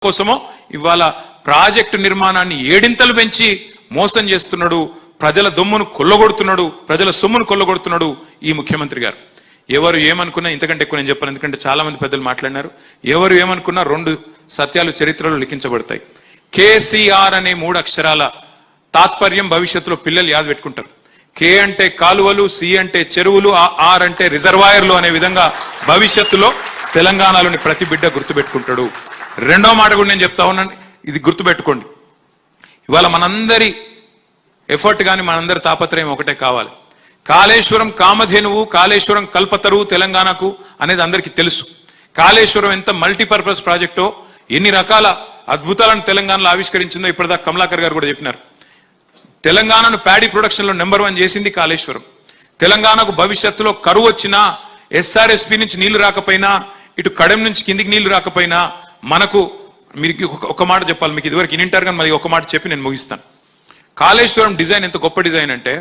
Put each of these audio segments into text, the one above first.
కోసమో ఇవాళ ప్రాజెక్టు నిర్మాణాన్ని ఏడింతలు పెంచి మోసం చేస్తున్నాడు, ప్రజల దొమ్మును కొల్లగొడుతున్నాడు, ప్రజల సొమ్మును కొల్లగొడుతున్నాడు ఈ ముఖ్యమంత్రి గారు. ఎవరు ఏమనుకున్నా ఇంతకంటే ఎక్కువ నేను చెప్పాను, ఎందుకంటే చాలా మంది పెద్దలు మాట్లాడినారు. ఎవరు ఏమనుకున్నా రెండు సత్యాలు చరిత్రలో లిఖించబడతాయి. కేసీఆర్ అనే 3 అక్షరాల తాత్పర్యం భవిష్యత్తులో పిల్లలు యాద పెట్టుకుంటారు. కే అంటే కాలువలు, సి అంటే చెరువులు, ఆర్ అంటే రిజర్వాయర్లు అనే విధంగా భవిష్యత్తులో తెలంగాణలోని ప్రతి బిడ్డ గుర్తుపెట్టుకుంటాడు. రెండో మాట కూడా నేను చెప్తా ఉన్నాను, ఇది గుర్తుపెట్టుకోండి. ఇవాళ మనందరి ఎఫర్ట్ కానీ మనందరి తాపత్రయం ఒకటే కావాలి. కాళేశ్వరం కామధేనువు, కాళేశ్వరం కల్పతరువు తెలంగాణకు అనేది అందరికీ తెలుసు. కాళేశ్వరం ఎంత మల్టీపర్పస్ ప్రాజెక్టో, ఎన్ని రకాల అద్భుతాలను తెలంగాణలో ఆవిష్కరించిందో ఇప్పటిదాకా కమలాకర్ గారు కూడా చెప్పినారు. తెలంగాణను ప్యాడీ ప్రొడక్షన్లో నెంబర్ 1 చేసింది కాళేశ్వరం. తెలంగాణకు భవిష్యత్తులో కరువు వచ్చినా, ఎస్ఆర్ఎస్పీ నుంచి నీళ్లు రాకపోయినా, ఇటు కడెం నుంచి కిందికి నీళ్లు రాకపోయినా మనకు, మీరు ఒక మాట చెప్పాలి, మీకు ఇదివరకు ఇనింటారు కానీ మరి ఒక మాట చెప్పి నేను ముగిస్తాను. కాళేశ్వరం డిజైన్ ఎంత గొప్ప డిజైన్ అంటే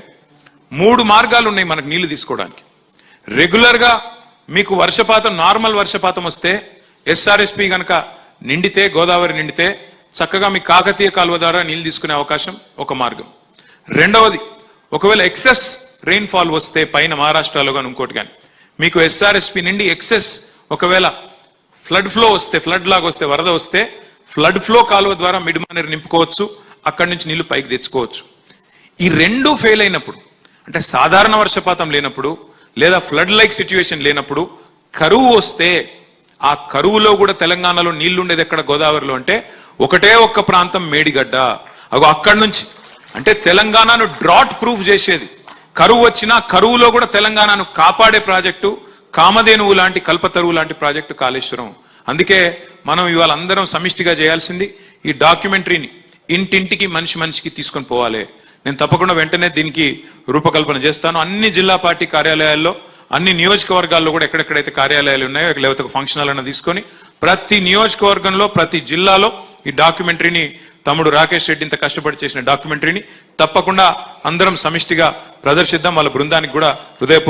3 మార్గాలు ఉన్నాయి మనకు నీళ్లు తీసుకోవడానికి. రెగ్యులర్గా మీకు వర్షపాతం, నార్మల్ వర్షపాతం వస్తే ఎస్ఆర్ఎస్పీ కనుక నిండితే, గోదావరి నిండితే చక్కగా మీ కాకతీయ కాలువ ద్వారా నీళ్లు తీసుకునే అవకాశం ఒక మార్గం. రెండవది, ఒకవేళ ఎక్సెస్ రెయిన్ఫాల్ వస్తే పైన మహారాష్ట్రలో కానీ ఇంకోటి కానీ మీకు ఎస్ఆర్ఎస్పీ నిండి ఎక్సెస్ ఒకవేళ ఫ్లడ్ ఫ్లో వస్తే, ఫ్లడ్ లాగా వస్తే, వరద వస్తే ఫ్లడ్ ఫ్లో కాలువ ద్వారా మిడిమానేరు నింపుకోవచ్చు, అక్కడి నుంచి నీళ్లు పైకి తెచ్చుకోవచ్చు. ఈ రెండూ ఫెయిల్ అయినప్పుడు, అంటే సాధారణ వర్షపాతం లేనప్పుడు లేదా ఫ్లడ్ లైక్ సిచ్యువేషన్ లేనప్పుడు కరువు వస్తే, ఆ కరువులో కూడా తెలంగాణలో నీళ్లు ఉండేది ఎక్కడ, గోదావరిలో. అంటే ఒకటే ఒక్క ప్రాంతం మేడిగడ్డ, అక్కడి నుంచి, అంటే తెలంగాణను డ్రాట్ ప్రూఫ్ చేసేది. కరువు వచ్చినా కరువులో కూడా తెలంగాణను కాపాడే ప్రాజెక్టు కామధేనువు లాంటి, కల్పతరువు లాంటి ప్రాజెక్టు కాళేశ్వరం. అందుకే మనం ఇవాళ అందరం సమిష్టిగా చేయాల్సింది ఈ డాక్యుమెంటరీని ఇంటింటికి, మనిషి మనిషికి తీసుకొని పోవాలి. నేను తప్పకుండా వెంటనే దీనికి రూపకల్పన చేస్తాను. అన్ని జిల్లా పార్టీ కార్యాలయాల్లో, అన్ని నియోజకవర్గాల్లో కూడా ఎక్కడెక్కడైతే కార్యాలయాలు ఉన్నాయో, లేకపోతే ఒక ఫంక్షన్ హాల్ అన్న తీసుకొని ప్రతి నియోజకవర్గంలో, ప్రతి జిల్లాలో ఈ డాక్యుమెంటరీని, తమ్ముడు రాకేష్ రెడ్డి ఇంత కష్టపడి చేసిన డాక్యుమెంటరీని తప్పకుండా అందరం సమిష్టిగా ప్రదర్శిద్దాం. వాళ్ళ బృందానికి కూడా హృదయపూర్వక